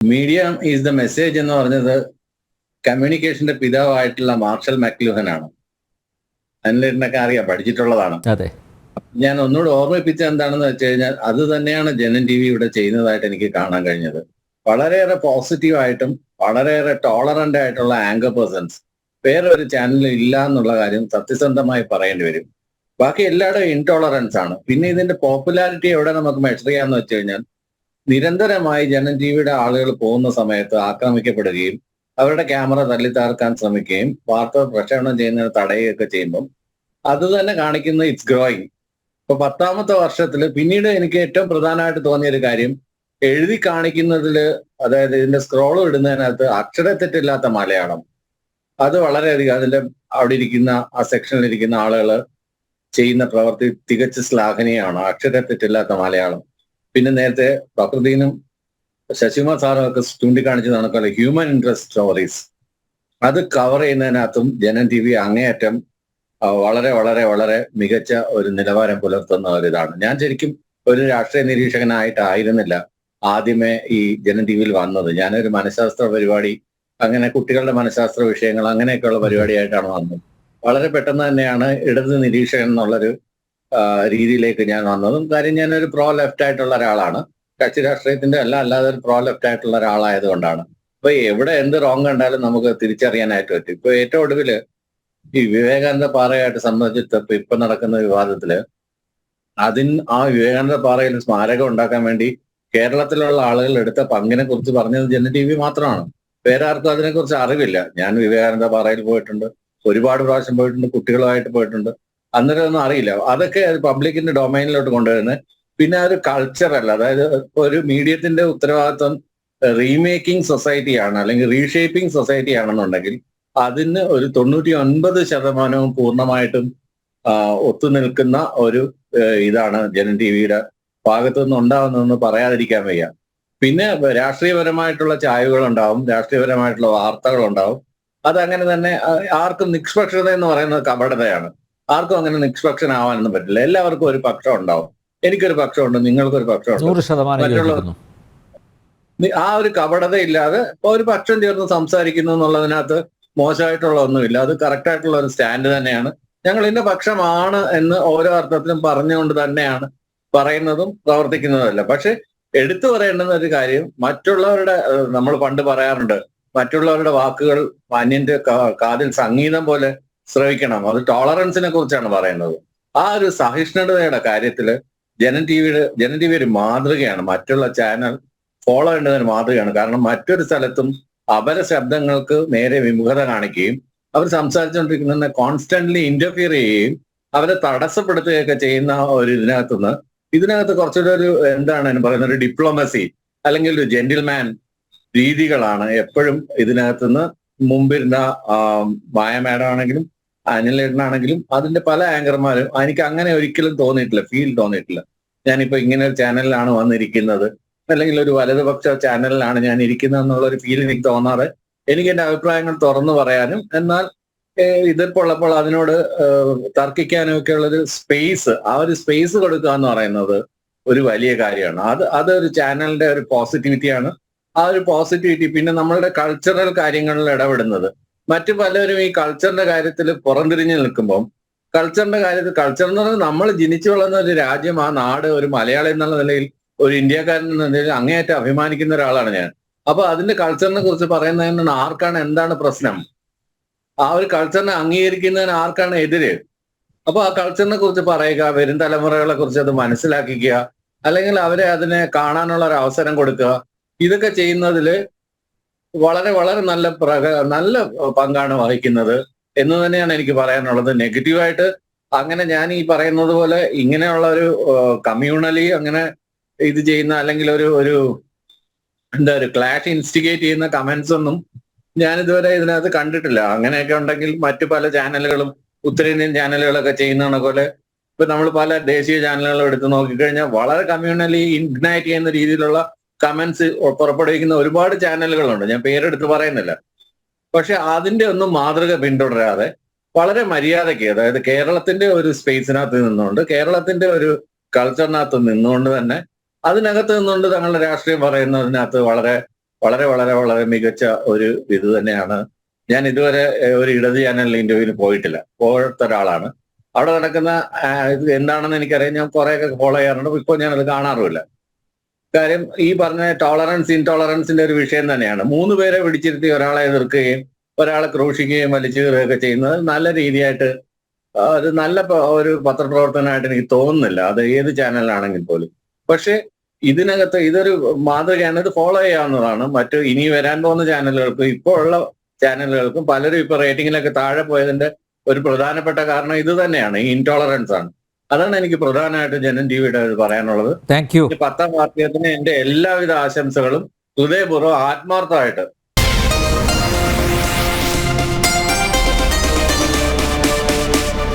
Media is the message എന്ന് പറഞ്ഞത് കമ്മ്യൂണിക്കേഷന്റെ പിതാവായിട്ടുള്ള marshal മക്ലൂഹനാണ്. അനിലിനൊക്കെ അറിയാം, പഠിച്ചിട്ടുള്ളതാണ്. അതെ. ഞാൻ ഒന്നുകൂടെ ഓർമ്മിപ്പിച്ച എന്താണെന്ന് വെച്ച് കഴിഞ്ഞാൽ അത് തന്നെയാണ് ജനൻ ടി വി ഇവിടെ ചെയ്യുന്നതായിട്ട് എനിക്ക് കാണാൻ കഴിഞ്ഞത്. വളരെയേറെ പോസിറ്റീവായിട്ടും വളരെയേറെ ടോളറന്റ് ആയിട്ടുള്ള ആങ്കർ പേഴ്സൺസ് വേറെ ഒരു ചാനലിൽ ഇല്ല എന്നുള്ള കാര്യം സത്യസന്ധമായി പറയേണ്ടി വരും. ബാക്കി എല്ലായിടും ഇൻടോളറൻസ് ആണ്. പിന്നെ ഇതിന്റെ പോപ്പുലാരിറ്റി എവിടെ നമുക്ക് മെഷർ ചെയ്യാന്ന് വെച്ച് കഴിഞ്ഞാൽ നിരന്തരമായി ജനൻ ടി വിയുടെ ആളുകൾ പോകുന്ന സമയത്ത് ആക്രമിക്കപ്പെടുകയും അവരുടെ ക്യാമറ തല്ലിത്താർക്കാൻ ശ്രമിക്കുകയും വാർത്ത പ്രക്ഷേപണം ചെയ്യുന്നതിന് തടയുകയൊക്കെ ചെയ്യുമ്പം അത് തന്നെ കാണിക്കുന്ന ഇറ്റ്സ് ഗ്രോയിങ്. ഇപ്പൊ 10ാമത്തെ വർഷത്തിൽ പിന്നീട് എനിക്ക് ഏറ്റവും പ്രധാനമായിട്ട് തോന്നിയ ഒരു കാര്യം എഴുതി കാണിക്കുന്നതില്, അതായത് ഇതിന്റെ സ്ക്രോൾ ഇടുന്നതിനകത്ത് അക്ഷരത്തെറ്റില്ലാത്ത മലയാളം, അത് വളരെയധികം അതിന്റെ അവിടെ ഇരിക്കുന്ന ആ സെക്ഷനിൽ ഇരിക്കുന്ന ആളുകൾ ചെയ്യുന്ന പ്രവൃത്തി തികച്ച് ശ്ലാഘനീയമാണ്. അക്ഷരത്തെറ്റില്ലാത്ത മലയാളം. പിന്നെ നേരത്തെ പ്രകൃതിനും ശശികുമാർ സാറും ഒക്കെ ചൂണ്ടിക്കാണിച്ച് നടക്കുന്ന ഹ്യൂമൻ ഇൻട്രസ്റ്റ് സ്റ്റോറീസ് അത് കവർ ചെയ്യുന്നതിനകത്തും ജനൻ ടി വി അങ്ങേയറ്റം വളരെ വളരെ വളരെ മികച്ച ഒരു നിലവാരം പുലർത്തുന്ന ഒരിതാണ്. ഞാൻ ശരിക്കും ഒരു രാഷ്ട്രീയ നിരീക്ഷകനായിട്ടായിരുന്നില്ല ആദ്യമേ ഈ ജനൻ ടി വിയിൽ വന്നത്. ഞാനൊരു മനഃശാസ്ത്ര പരിപാടി, അങ്ങനെ കുട്ടികളുടെ മനഃശാസ്ത്ര വിഷയങ്ങൾ അങ്ങനെയൊക്കെയുള്ള പരിപാടിയായിട്ടാണ് വന്നത്. വളരെ പെട്ടെന്ന് തന്നെയാണ് ഇടത് നിരീക്ഷകൻ എന്നുള്ളൊരു രീതിയിലേക്ക് ഞാൻ വന്നതും. കാര്യം ഞാനൊരു പ്രോ ലെഫ്റ്റ് ആയിട്ടുള്ള ഒരാളാണ്. കക്ഷി രാഷ്ട്രീയത്തിന്റെ അല്ലാതെ ഒരു പ്രോ ലെഫ്റ്റ് ആയിട്ടുള്ള ഒരാളായതുകൊണ്ടാണ്. അപ്പൊ എവിടെ എന്ത് റോങ് കണ്ടാലും നമുക്ക് തിരിച്ചറിയാനായിട്ട് പറ്റും. ഇപ്പൊ ഏറ്റവും ഒടുവില് ഈ വിവേകാനന്ദ പാറയായിട്ട് സംബന്ധിച്ചിട്ട് ഇപ്പൊ നടക്കുന്ന വിവാദത്തില് ആ വിവേകാനന്ദ പാറയിൽ സ്മാരകം ഉണ്ടാക്കാൻ വേണ്ടി കേരളത്തിലുള്ള ആളുകൾ എടുത്ത പങ്കിനെ കുറിച്ച് പറഞ്ഞത് ജനൻ ടി വി മാത്രമാണ്. വേറെ ആർക്കും അതിനെക്കുറിച്ച് അറിവില്ല. ഞാൻ വിവേകാനന്ദ പാറയിൽ പോയിട്ടുണ്ട്, ഒരുപാട് പ്രാവശ്യം പോയിട്ടുണ്ട്, കുട്ടികളുമായിട്ട് പോയിട്ടുണ്ട്. അന്നേരം ഒന്നും അറിയില്ല. അതൊക്കെ പബ്ലിക്കിന്റെ ഡൊമൈനിലോട്ട് കൊണ്ടുവരുന്നത്. പിന്നെ ഒരു കൾച്ചറല്ല, അതായത് ഇപ്പൊ ഒരു മീഡിയത്തിന്റെ ഉത്തരവാദിത്വം റീമേക്കിംഗ് സൊസൈറ്റിയാണ് അല്ലെങ്കിൽ റീഷേപ്പിംഗ് സൊസൈറ്റി ആണെന്നുണ്ടെങ്കിൽ അതിന് ഒരു 99% പൂർണ്ണമായിട്ടും ഒത്തുനിൽക്കുന്ന ഒരു ഇതാണ് ജനൻ ടി വിയുടെ ഭാഗത്തു നിന്ന് ഉണ്ടാവുന്നതെന്ന് പറയാതിരിക്കാൻ വയ്യ. പിന്നെ രാഷ്ട്രീയപരമായിട്ടുള്ള ചായ്വുകൾ ഉണ്ടാവും, രാഷ്ട്രീയപരമായിട്ടുള്ള വാർത്തകൾ ഉണ്ടാവും. അതങ്ങനെ തന്നെ ആർക്കും നിഷ്പക്ഷത എന്ന് പറയുന്നത് കപടതയാണ്. ആർക്കും അങ്ങനെ നിഷ്പക്ഷനാവാനൊന്നും പറ്റില്ല. എല്ലാവർക്കും ഒരു പക്ഷം ഉണ്ടാവും. എനിക്കൊരു പക്ഷമുണ്ട്, നിങ്ങൾക്കൊരു പക്ഷമുണ്ട്, 100% ആ ഒരു കപടത ഇല്ലാതെ ഒരു പക്ഷം ചേർന്ന് സംസാരിക്കുന്നു എന്നുള്ളതിനകത്ത് മോശമായിട്ടുള്ള ഒന്നുമില്ല. അത് കറക്റ്റ് ആയിട്ടുള്ള ഒരു സ്റ്റാൻഡ് തന്നെയാണ്. ഞങ്ങൾ ഇന്ന പക്ഷമാണ് എന്ന് ഓരോ അർത്ഥത്തിലും പറഞ്ഞുകൊണ്ട് തന്നെയാണ് പറയുന്നതും പ്രവർത്തിക്കുന്നതല്ല. പക്ഷെ എടുത്തു പറയേണ്ടുന്ന ഒരു കാര്യം, മറ്റുള്ളവരുടെ നമ്മൾ പണ്ട് പറയാറുണ്ട്, മറ്റുള്ളവരുടെ വാക്കുകൾ അന്യന്റെ കാതിൽ സംഗീതം പോലെ ശ്രവിക്കണം. അത് ടോളറൻസിനെ കുറിച്ചാണ് പറയുന്നത്. ആ ഒരു സഹിഷ്ണുതയുടെ കാര്യത്തില് ജനൻ ടി വി ഒരു മാതൃകയാണ്. മറ്റുള്ള ചാനൽ ഫോളോ ചെയ്യേണ്ടതിന് മാതൃകയാണ്. കാരണം മറ്റൊരു സ്ഥലത്തും അപര ശബ്ദങ്ങൾക്ക് നേരെ വിമുഖത കാണിക്കുകയും അവർ സംസാരിച്ചുകൊണ്ടിരിക്കുന്നതിനെ കോൺസ്റ്റന്റ്ലി ഇന്റർഫിയർ ചെയ്യുകയും അവരെ തടസ്സപ്പെടുത്തുകയൊക്കെ ചെയ്യുന്ന ഒരു ഇതിനകത്ത് കുറച്ചുകൂടെ ഒരു എന്താണ് പറയുന്ന ഒരു ഡിപ്ലോമസി അല്ലെങ്കിൽ ഒരു ജെന്റിൽമാൻ രീതികളാണ് എപ്പോഴും ഇതിനകത്തുനിന്ന് മുമ്പിരുന്ന മായ മാഡം ആണെങ്കിലും അനിലേട്ടനാണെങ്കിലും അതിന്റെ പല ആങ്കർമാരും എനിക്ക് അങ്ങനെ ഒരിക്കലും ഫീൽ തോന്നിയിട്ടില്ല. ഞാനിപ്പോ ഇങ്ങനെ ഒരു ചാനലിലാണ് വന്നിരിക്കുന്നത്, അല്ലെങ്കിൽ ഒരു വലതുപക്ഷ ചാനലിലാണ് ഞാൻ ഇരിക്കുന്നത് എന്നുള്ള ഒരു ഫീൽ എനിക്ക് തോന്നാറ്. എനിക്ക് എന്റെ അഭിപ്രായങ്ങൾ തുറന്നു പറയാനും എന്നാൽ ഇതിപ്പോൾ ഉള്ളപ്പോൾ അതിനോട് തർക്കിക്കാനും ഒക്കെ ഉള്ളൊരു സ്പേസ്, ആ ഒരു സ്പേസ് കൊടുക്കുക എന്ന് പറയുന്നത് ഒരു വലിയ കാര്യമാണ്. അതൊരു ചാനലിന്റെ ഒരു പോസിറ്റിവിറ്റിയാണ്. ആ ഒരു പോസിറ്റിവിറ്റി പിന്നെ നമ്മളുടെ കൾച്ചറൽ കാര്യങ്ങളിൽ ഇടപെടുന്നത്. മറ്റു പലരും ഈ കൾച്ചറിന്റെ കാര്യത്തിൽ പുറംതിരിഞ്ഞു നിൽക്കുമ്പോൾ കൾച്ചർ എന്ന് പറഞ്ഞാൽ നമ്മൾ ജനിച്ചു വളർന്ന ഒരു രാജ്യം, ആ നാട്, ഒരു മലയാളി എന്നുള്ള നിലയിൽ, ഒരു ഇന്ത്യക്കാരൻ എന്ന നിലയിൽ അങ്ങേയറ്റം അഭിമാനിക്കുന്ന ഒരാളാണ് ഞാൻ. അപ്പൊ അതിന്റെ കൾച്ചറിനെ കുറിച്ച് പറയുന്നതിന് ആർക്കാണ് എന്താണ് പ്രശ്നം? ആ ഒരു കൾച്ചറിനെ അംഗീകരിക്കുന്നതിന് ആർക്കാണ് എതിര്? അപ്പൊ ആ കൾച്ചറിനെ കുറിച്ച് പറയുക, വരും തലമുറകളെ കുറിച്ച് അത് മനസ്സിലാക്കിക്കുക, അല്ലെങ്കിൽ അവരെ അതിനെ കാണാനുള്ള ഒരു അവസരം കൊടുക്കുക. ഇതൊക്കെ ചെയ്യുന്നതില് വളരെ വളരെ നല്ല പങ്കാണ് വഹിക്കുന്നത് എന്ന് തന്നെയാണ് എനിക്ക് പറയാനുള്ളത്. നെഗറ്റീവായിട്ട് അങ്ങനെ ഞാൻ ഈ പറയുന്നത് പോലെ ഇങ്ങനെയുള്ള ഒരു കമ്മ്യൂണലി അങ്ങനെ ഇത് ചെയ്യുന്ന അല്ലെങ്കിൽ ഒരു ക്ലാഷ് ഇൻസ്റ്റിഗേറ്റ് ചെയ്യുന്ന കമന്റ്സ് ഒന്നും ഞാൻ ഇതുവരെ ഇതിനകത്ത് കണ്ടിട്ടില്ല. അങ്ങനെയൊക്കെ ഉണ്ടെങ്കിൽ മറ്റു പല ചാനലുകളും ഉത്തരേന്ത്യൻ ചാനലുകളൊക്കെ ചെയ്യുന്ന പോലെ ഇപ്പൊ നമ്മൾ പല ദേശീയ ചാനലുകളും എടുത്ത് നോക്കിക്കഴിഞ്ഞാൽ വളരെ കമ്മ്യൂണലി ഇഗ്നൈറ്റ് ചെയ്യുന്ന രീതിയിലുള്ള കമന്റ്സ് പുറപ്പെടുവിക്കുന്ന ഒരുപാട് ചാനലുകളുണ്ട്. ഞാൻ പേരെടുത്ത് പറയുന്നില്ല. പക്ഷെ അതിന്റെ ഒന്നും മാതൃക പിന്തുടരാതെ വളരെ മര്യാദയ്ക്ക്, അതായത് കേരളത്തിന്റെ ഒരു സ്പേസിനകത്ത് നിന്നുകൊണ്ട്, കേരളത്തിന്റെ ഒരു കൾച്ചറിനകത്ത് നിന്നുകൊണ്ട് തന്നെ അതിനകത്ത് നിന്നുകൊണ്ട് തങ്ങളുടെ രാഷ്ട്രീയം പറയുന്നതിനകത്ത് വളരെ വളരെ വളരെ വളരെ മികച്ച ഒരു ഇത് തന്നെയാണ്. ഞാൻ ഇതുവരെ ഒരു ഇടത് ചാനലിൽ ഇന്റർവ്യൂവിന് പോയിട്ടില്ല, പോകാത്ത ഒരാളാണ്. അവിടെ നടക്കുന്ന ഇത് എന്താണെന്ന് എനിക്കറിയാം. ഞാൻ കുറെയൊക്കെ ഫോളോ ചെയ്യാറുണ്ട്. ഇപ്പോൾ ഞാനത് കാണാറുമില്ല. കാര്യം ഈ പറഞ്ഞ ടോളറൻസ് ഇൻടോളറൻസിന്റെ ഒരു വിഷയം തന്നെയാണ്. 3 പേരെ പിടിച്ചിരുത്തി ഒരാളെ എതിർക്കുകയും ഒരാളെ ക്രൂശിക്കുകയും വലിച്ചു കീറുകയൊക്കെ ചെയ്യുന്നത് നല്ല രീതിയായിട്ട് അത് നല്ല ഒരു പത്രപ്രവർത്തനമായിട്ട് എനിക്ക് തോന്നുന്നില്ല, അത് ഏത് ചാനലിലാണെങ്കിൽ പോലും. പക്ഷെ ഇതിനകത്ത് ഇതൊരു മാതൃകയാണ്, ഇത് ഫോളോ ചെയ്യാവുന്നതാണ്. മറ്റു ഇനി വരാൻ പോകുന്ന ചാനലുകൾക്കും ഇപ്പോൾ ഉള്ള ചാനലുകൾക്കും പലരും ഇപ്പൊ റേറ്റിംഗിലൊക്കെ താഴെ പോയതിന്റെ ഒരു പ്രധാനപ്പെട്ട കാരണം ഇത് തന്നെയാണ്, ഈ ഇൻടോളറൻസ് ആണ്. അതാണ് എനിക്ക് പ്രധാനമായിട്ട് ജനം ടിവിയുടെ പറയാനുള്ളത്. Thank you. 10ാം വാർഷികത്തിന് എന്റെ എല്ലാവിധ ആശംസകളും ഹൃദയപൂർവ്വം ആത്മാർത്ഥമായിട്ട്